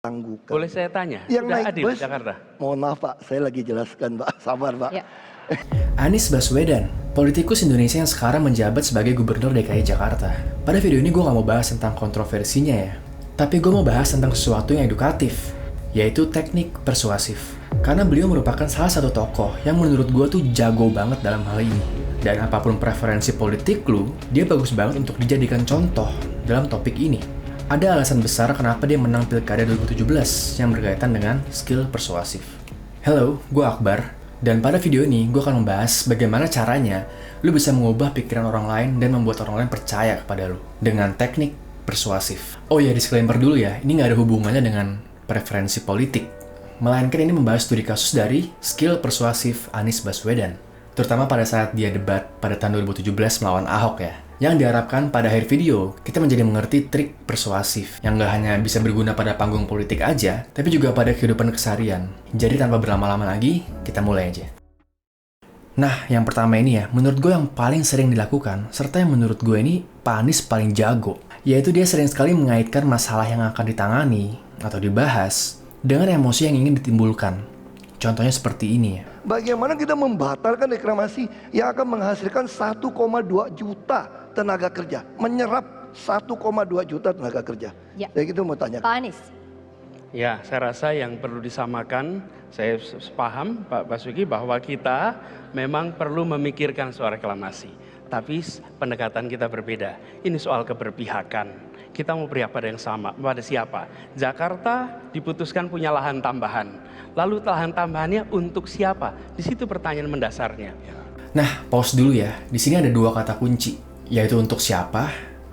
tangguhkan. Boleh saya tanya, Yang sudah naik adil bus, Jakarta? mohon maaf Pak, saya lagi jelaskan Pak, sabar Pak. Ya. Anies Baswedan, politikus Indonesia yang sekarang menjabat sebagai Gubernur DKI Jakarta. Pada video ini gue gak mau bahas tentang kontroversinya ya, tapi gue mau bahas tentang sesuatu yang edukatif, yaitu teknik persuasif. Karena beliau merupakan salah satu tokoh yang menurut gue tuh jago banget dalam hal ini. Dan apapun preferensi politik lu, dia bagus banget untuk dijadikan contoh dalam topik ini. Ada alasan besar kenapa dia menang Pilkada 2017 yang berkaitan dengan skill persuasif. Hello, gue Akbar. Dan pada video ini, gue akan membahas bagaimana caranya lu bisa mengubah pikiran orang lain dan membuat orang lain percaya kepada lu dengan teknik persuasif. Oh ya, disclaimer dulu ya, ini nggak ada hubungannya dengan preferensi politik. Melainkan ini membahas studi kasus dari skill persuasif Anies Baswedan. Terutama pada saat dia debat pada tahun 2017 melawan Ahok ya. Yang diharapkan pada akhir video, kita menjadi mengerti trik persuasif yang nggak hanya bisa berguna pada panggung politik aja, tapi juga pada kehidupan keseharian. Jadi tanpa berlama-lama lagi, kita mulai aja. Nah, yang pertama ini ya, menurut gue yang paling sering dilakukan, serta yang menurut gue ini Pak Anies paling jago, yaitu dia sering sekali mengaitkan masalah yang akan ditangani atau dibahas dengan emosi yang ingin ditimbulkan. Contohnya seperti ini ya. Bagaimana kita membatalkan reklamasi yang akan menghasilkan 1,2 juta tenaga kerja, menyerap 1,2 juta tenaga kerja. Ya. Saya gitu mau tanya. Pak Anies. Ya, saya rasa yang perlu disamakan, saya paham Pak Basuki bahwa kita memang perlu memikirkan soal reklamasi. Tapi pendekatan kita berbeda. Ini soal keberpihakan. Kita mau berpihak pada yang sama, pada siapa? Jakarta diputuskan punya lahan tambahan. Lalu lahan tambahannya untuk siapa? Di situ pertanyaan mendasarnya. Nah, pause dulu ya. Di sini ada dua kata kunci, yaitu untuk siapa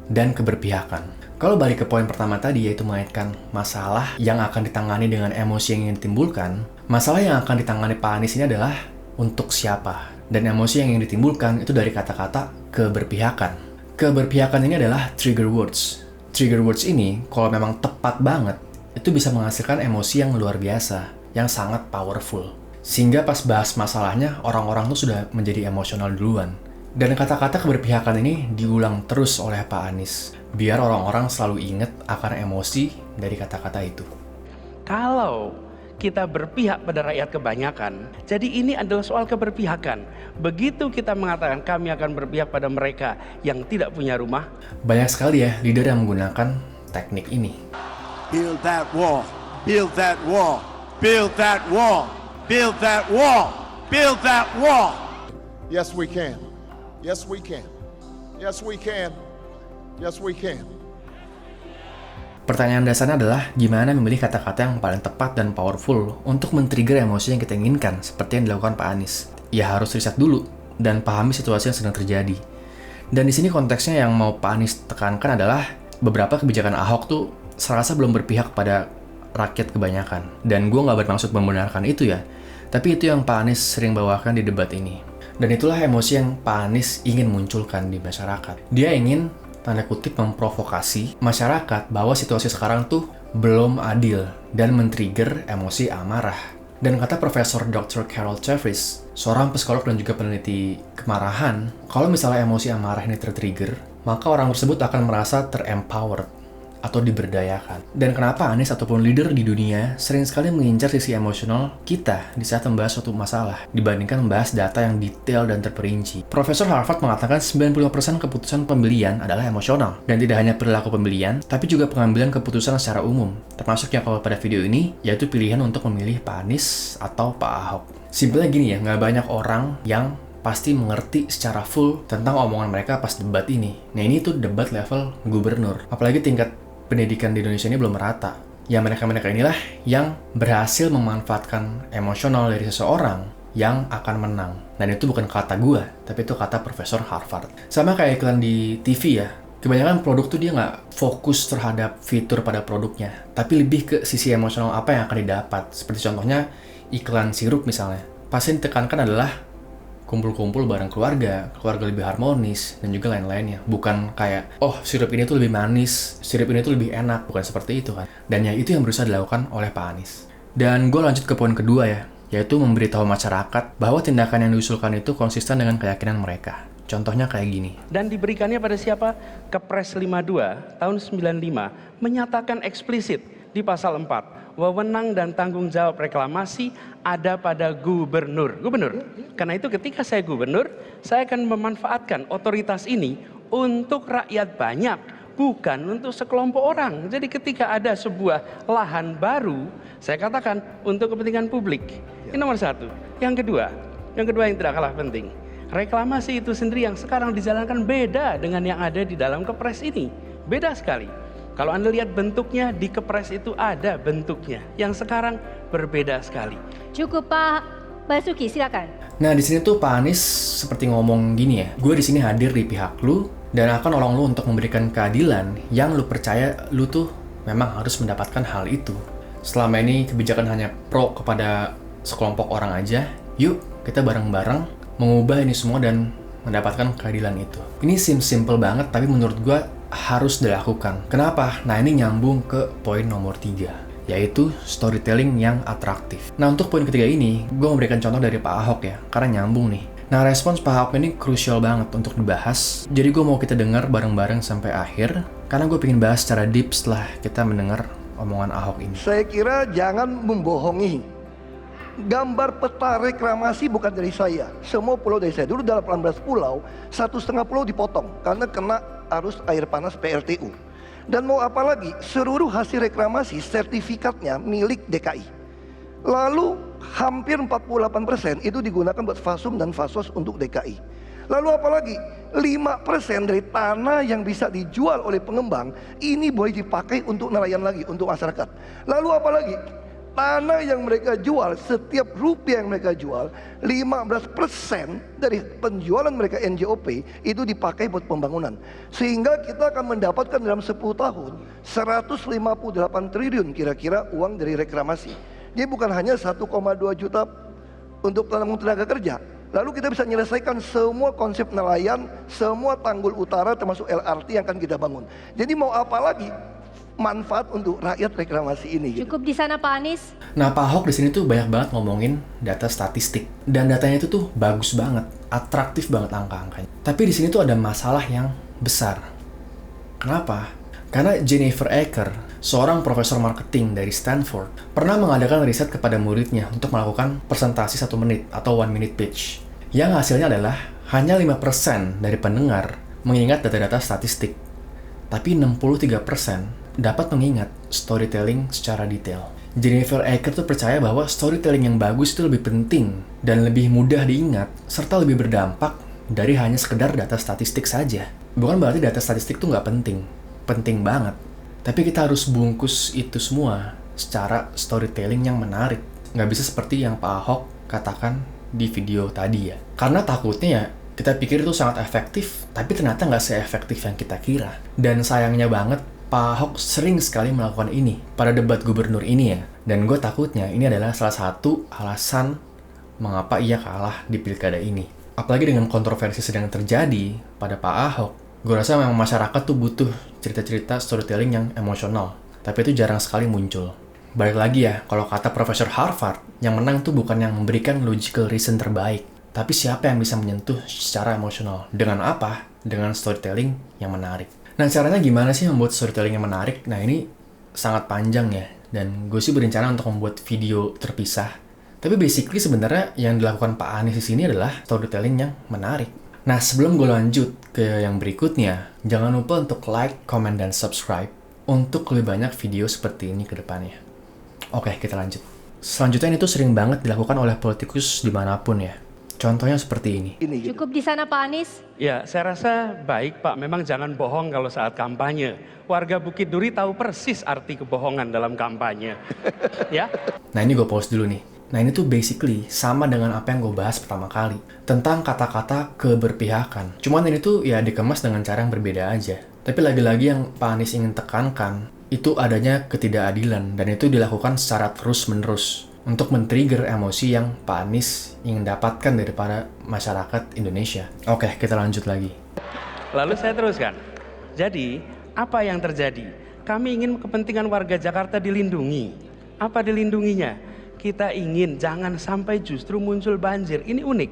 dan keberpihakan. Kalau balik ke poin pertama tadi, yaitu mengaitkan masalah yang akan ditangani dengan emosi yang ingin ditimbulkan, masalah yang akan ditangani Pak Anies ini adalah untuk siapa. Dan emosi yang ingin ditimbulkan itu dari kata-kata keberpihakan. Keberpihakan ini adalah trigger words. Trigger words ini, kalau memang tepat banget, itu bisa menghasilkan emosi yang luar biasa, yang sangat powerful. Sehingga pas bahas masalahnya, orang-orang tuh sudah menjadi emosional duluan. Dan kata-kata keberpihakan ini diulang terus oleh Pak Anies, biar orang-orang selalu ingat akan emosi dari kata-kata itu. Kalau kita berpihak pada rakyat kebanyakan, jadi ini adalah soal keberpihakan. Begitu kita mengatakan kami akan berpihak pada mereka yang tidak punya rumah. Banyak sekali ya leader yang menggunakan teknik ini. Build that wall, build that wall, build that wall, build that wall, build that wall. Yes, we can. Yes, we can. Yes, we can. Yes, we can. Pertanyaan dasarnya adalah gimana memilih kata-kata yang paling tepat dan powerful untuk men-trigger emosi yang kita inginkan, seperti yang dilakukan Pak Anies. Ya harus riset dulu dan pahami situasi yang sedang terjadi. Dan di sini konteksnya yang mau Pak Anies tekankan adalah beberapa kebijakan Ahok tuh serasa belum berpihak pada rakyat kebanyakan. Dan gue nggak bermaksud membenarkan itu ya, tapi itu yang Pak Anies sering bawakan di debat ini. Dan itulah emosi yang Pak Anies ingin munculkan di masyarakat. Dia ingin tanda kutip memprovokasi masyarakat bahwa situasi sekarang tuh belum adil dan men-trigger emosi amarah. Dan kata Profesor Dr. Carol Chavis, seorang psikolog dan juga peneliti kemarahan, kalau misalnya emosi amarah ini tertrigger, maka orang tersebut akan merasa ter-empowered atau diberdayakan. Dan kenapa Anies ataupun leader di dunia sering sekali mengincar sisi emosional kita di saat membahas suatu masalah dibandingkan membahas data yang detail dan terperinci. Profesor Harvard mengatakan 95% keputusan pembelian adalah emosional, dan tidak hanya perilaku pembelian, tapi juga pengambilan keputusan secara umum, termasuk yang kalau pada video ini, yaitu pilihan untuk memilih Pak Anies atau Pak Ahok. Simpelnya gini ya, nggak banyak orang yang pasti mengerti secara full tentang omongan mereka pas debat ini. Nah ini tuh debat level gubernur, apalagi tingkat pendidikan di Indonesia ini belum merata. Ya mereka-mereka inilah yang berhasil memanfaatkan emosional dari seseorang yang akan menang. Dan itu bukan kata gua, tapi itu kata Profesor Harvard. Sama kayak iklan di TV ya. Kebanyakan produk tuh dia nggak fokus terhadap fitur pada produknya, tapi lebih ke sisi emosional apa yang akan didapat. Seperti contohnya iklan sirup misalnya. Pasti yang ditekankan adalah kumpul-kumpul bareng keluarga lebih harmonis, dan juga lain-lainnya. Bukan kayak, oh sirup ini tuh lebih manis, sirup ini tuh lebih enak, bukan seperti itu kan. Dan ya itu yang berusaha dilakukan oleh Pak Anies. Dan gue lanjut ke poin kedua ya, yaitu memberitahu masyarakat bahwa tindakan yang diusulkan itu konsisten dengan keyakinan mereka. Contohnya kayak gini. Dan diberikannya pada siapa? Kepres 52 tahun 95 menyatakan eksplisit di pasal 4. Wewenang dan tanggung jawab reklamasi ada pada gubernur. Karena itu ketika saya gubernur, saya akan memanfaatkan otoritas ini untuk rakyat banyak, bukan untuk sekelompok orang. Jadi ketika ada sebuah lahan baru, saya katakan untuk kepentingan publik. Ini nomor satu. Yang kedua yang tidak kalah penting. Reklamasi itu sendiri yang sekarang dijalankan beda dengan yang ada di dalam Kepres ini. Beda sekali. Kalau Anda lihat bentuknya, di Kepres itu ada bentuknya. Yang sekarang berbeda sekali. Cukup Pak Basuki, silakan. Nah di sini tuh Pak Anies seperti ngomong gini ya, gue di sini hadir di pihak lu dan akan nolong lu untuk memberikan keadilan yang lu percaya lu tuh memang harus mendapatkan hal itu. Selama ini kebijakan hanya pro kepada sekelompok orang aja, yuk kita bareng-bareng mengubah ini semua dan mendapatkan keadilan itu. Ini simple banget, tapi menurut gue harus dilakukan. Kenapa? Nah ini nyambung ke poin nomor 3, yaitu storytelling yang atraktif. Nah untuk poin ketiga ini, gue memberikan contoh dari Pak Ahok ya, karena nyambung nih. Nah respons Pak Ahok ini krusial banget untuk dibahas, jadi gue mau kita dengar bareng-bareng sampai akhir, karena gue pengen bahas secara deep setelah kita mendengar omongan Ahok ini. Saya kira jangan membohongi. Gambar peta reklamasi bukan dari saya. Semua pulau dari saya. Dulu dalam 18 pulau, 1,5 pulau dipotong karena kena arus air panas PLTU. Dan mau apa lagi? Seluruh hasil reklamasi sertifikatnya milik DKI. Lalu hampir 48% itu digunakan buat fasum dan fasos untuk DKI. Lalu apa lagi? 5% dari tanah yang bisa dijual oleh pengembang ini boleh dipakai untuk nelayan lagi, untuk masyarakat. Lalu apa lagi? Tanah yang mereka jual, setiap rupiah yang mereka jual, 15% dari penjualan mereka NJOP itu dipakai buat pembangunan. Sehingga kita akan mendapatkan dalam 10 tahun 158 triliun kira-kira uang dari reklamasi. Dia bukan hanya 1,2 juta untuk tenaga kerja. Lalu kita bisa menyelesaikan semua konsep nelayan, semua tanggul utara termasuk LRT yang akan kita bangun. Jadi mau apa lagi? Manfaat untuk rakyat reklamasi ini. Cukup di sana Pak Anies. Nah Pak Ahok di sini tuh banyak banget ngomongin data statistik dan datanya itu tuh bagus banget, atraktif banget angka-angkanya. Tapi di sini tuh ada masalah yang besar. Kenapa? Karena Jennifer Eker, seorang profesor marketing dari Stanford, pernah mengadakan riset kepada muridnya untuk melakukan presentasi 1 menit atau 1 minute pitch. Yang hasilnya adalah hanya 5% dari pendengar mengingat data-data statistik. Tapi 63% dapat mengingat storytelling secara detail. Jennifer Eker tuh percaya bahwa storytelling yang bagus itu lebih penting dan lebih mudah diingat serta lebih berdampak dari hanya sekedar data statistik saja. Bukan berarti data statistik tuh nggak penting, penting banget. Tapi kita harus bungkus itu semua secara storytelling yang menarik. Nggak bisa seperti yang Pak Ahok katakan di video tadi ya. Karena takutnya ya kita pikir itu sangat efektif, tapi ternyata nggak se-efektif yang kita kira. Dan sayangnya banget, Pak Ahok sering sekali melakukan ini pada debat gubernur ini ya. Dan gue takutnya ini adalah salah satu alasan mengapa ia kalah di pilkada ini. Apalagi dengan kontroversi sedang terjadi pada Pak Ahok, gue rasa memang masyarakat tuh butuh cerita-cerita storytelling yang emosional. Tapi itu jarang sekali muncul. Balik lagi ya, kalau kata Profesor Harvard, yang menang tuh bukan yang memberikan logical reason terbaik, tapi siapa yang bisa menyentuh secara emosional. Dengan apa? Dengan storytelling yang menarik. Nah caranya gimana sih membuat storytelling yang menarik? Nah ini sangat panjang ya, dan gue sih berencana untuk membuat video terpisah. Tapi basically sebenarnya yang dilakukan Pak Anies di sini adalah storytelling yang menarik. Nah sebelum gue lanjut ke yang berikutnya, jangan lupa untuk like, comment, dan subscribe untuk lebih banyak video seperti ini ke depannya. Oke, kita lanjut. Selanjutnya itu sering banget dilakukan oleh politikus dimanapun ya. Contohnya seperti ini. Cukup di sana Pak Anies. Ya, saya rasa baik Pak. Memang jangan bohong kalau saat kampanye. Warga Bukit Duri tahu persis arti kebohongan dalam kampanye. Ya. Nah ini gue pause dulu nih. Nah ini tuh basically sama dengan apa yang gue bahas pertama kali. Tentang kata-kata keberpihakan. Cuman ini tuh ya dikemas dengan cara yang berbeda aja. Tapi lagi-lagi yang Pak Anies ingin tekankan, itu adanya ketidakadilan. Dan itu dilakukan secara terus-menerus. Untuk men-trigger emosi yang Pak Anies ingin dapatkan daripada masyarakat Indonesia. Oke, kita lanjut lagi. Lalu saya teruskan. Jadi, apa yang terjadi? Kami ingin kepentingan warga Jakarta dilindungi. Apa dilindunginya? Kita ingin jangan sampai justru muncul banjir. Ini unik.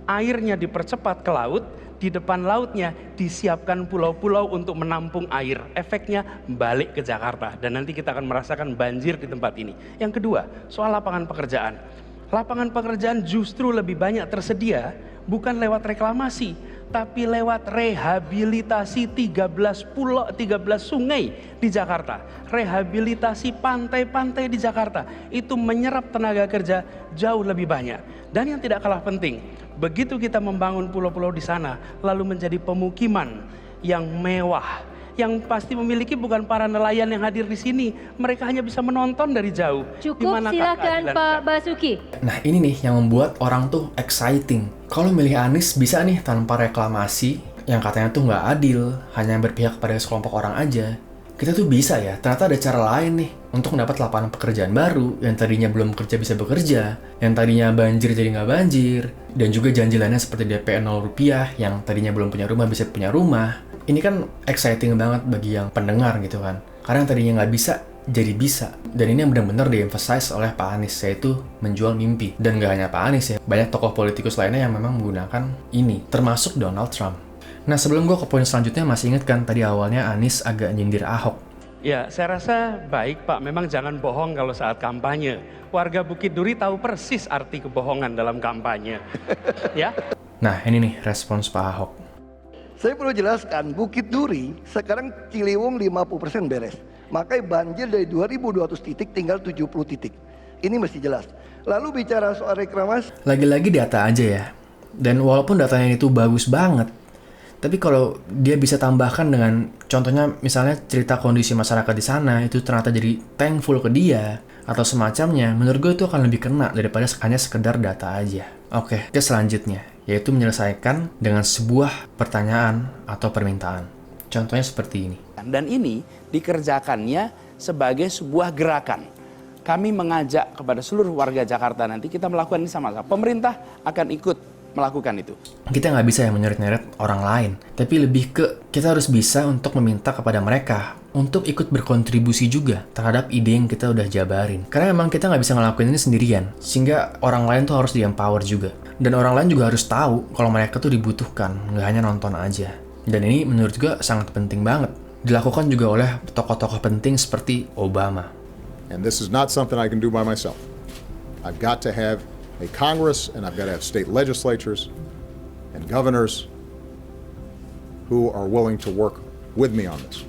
Airnya dipercepat ke laut, Di depan lautnya disiapkan pulau-pulau untuk menampung air. Efeknya balik ke Jakarta dan nanti kita akan merasakan banjir di tempat ini. Yang kedua, soal lapangan pekerjaan. Lapangan pekerjaan justru lebih banyak tersedia bukan lewat reklamasi, tapi lewat rehabilitasi 13 pulau, 13 sungai di Jakarta. Rehabilitasi pantai-pantai di Jakarta. Itu menyerap tenaga kerja jauh lebih banyak. Dan yang tidak kalah penting, begitu kita membangun pulau-pulau di sana, lalu menjadi pemukiman yang mewah, yang pasti memiliki bukan para nelayan yang hadir di sini, mereka hanya bisa menonton dari jauh. Cukup, Dimanakah silakan keadilan Pak kita? Basuki. Nah ini nih yang membuat orang tuh exciting. Kalau milih Anies bisa nih tanpa reklamasi, yang katanya tuh nggak adil, hanya berpihak pada sekelompok orang aja. Kita tuh bisa ya, ternyata ada cara lain nih untuk mendapat lapangan pekerjaan baru, yang tadinya belum kerja bisa bekerja, yang tadinya banjir jadi nggak banjir, dan juga janji lainnya seperti DP 0 rupiah, yang tadinya belum punya rumah bisa punya rumah. Ini kan exciting banget bagi yang pendengar gitu kan, karena yang tadinya nggak bisa, jadi bisa. Dan ini yang benar-benar di-emphasize oleh Pak Anies, yaitu menjual mimpi. Dan nggak hanya Pak Anies ya, banyak tokoh politikus lainnya yang memang menggunakan ini, termasuk Donald Trump. Nah sebelum gue ke poin selanjutnya, masih inget kan tadi awalnya Anies agak nyindir Ahok. Ya, saya rasa baik Pak, memang jangan bohong kalau saat kampanye. Warga Bukit Duri tahu persis arti kebohongan dalam kampanye. Ya. Nah ini nih respons Pak Ahok. Saya perlu jelaskan, Bukit Duri sekarang Ciliwung 50% beres. Makanya banjir dari 2.200 titik tinggal 70 titik. Ini mesti jelas. Lalu bicara soal reklamasi. Lagi-lagi data aja ya. Dan walaupun datanya itu bagus banget, tapi kalau dia bisa tambahkan dengan contohnya misalnya cerita kondisi masyarakat di sana itu ternyata jadi thankful ke dia atau semacamnya, menurut gue itu akan lebih kena daripada hanya sekedar data aja. Oke, ke selanjutnya, yaitu menyelesaikan dengan sebuah pertanyaan atau permintaan. Contohnya seperti ini. Dan ini dikerjakannya sebagai sebuah gerakan. Kami mengajak kepada seluruh warga Jakarta nanti kita melakukan ini sama-sama. Pemerintah akan ikut melakukan itu. Kita nggak bisa ya menyeret-nyeret orang lain, tapi lebih ke kita harus bisa untuk meminta kepada mereka untuk ikut berkontribusi juga terhadap ide yang kita udah jabarin. Karena memang kita nggak bisa ngelakuin ini sendirian, sehingga orang lain tuh harus di-empower juga. Dan orang lain juga harus tahu kalau mereka tuh dibutuhkan, nggak hanya nonton aja. Dan ini menurut juga sangat penting banget. Dilakukan juga oleh tokoh-tokoh penting seperti Obama. And this is not something I can do by myself. I've got to have a Congress, and I've got to have state legislatures and governors who are willing to work with me on this.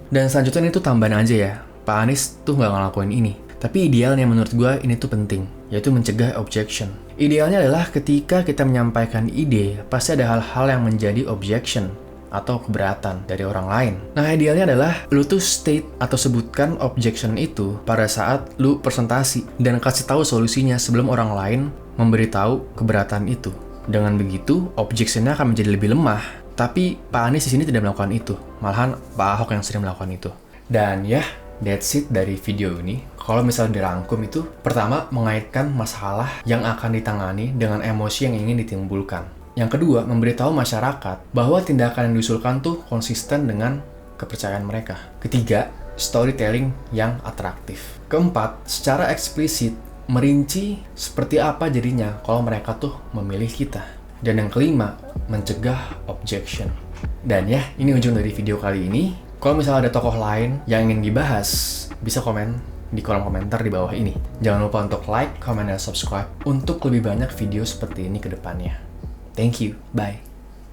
Dan selanjutnya itu tambahan aja ya, Pak Anies tuh nggak ngelakuin ini. Tapi idealnya menurut gue ini tuh penting, yaitu mencegah objection. Idealnya adalah ketika kita menyampaikan ide, pasti ada hal-hal yang menjadi objection atau keberatan dari orang lain. Nah idealnya adalah lu tuh state atau sebutkan objection itu pada saat lu presentasi dan kasih tahu solusinya sebelum orang lain memberitahu keberatan itu. Dengan begitu objectionnya akan menjadi lebih lemah. Tapi Pak Anies di sini tidak melakukan itu, malahan Pak Ahok yang sering melakukan itu. Dan ya that's it dari video ini. Kalau misalnya dirangkum itu, pertama mengaitkan masalah yang akan ditangani dengan emosi yang ingin ditimbulkan. Yang kedua, memberitahu masyarakat bahwa tindakan yang diusulkan tuh konsisten dengan kepercayaan mereka. Ketiga, storytelling yang atraktif. Keempat, secara eksplisit merinci seperti apa jadinya kalau mereka tuh memilih kita. Dan yang kelima, mencegah objection. Dan ya, ini ujung dari video kali ini. Kalau misalnya ada tokoh lain yang ingin dibahas, bisa komen di kolom komentar di bawah ini. Jangan lupa untuk like, comment, dan subscribe untuk lebih banyak video seperti ini ke depannya. Thank you. Bye.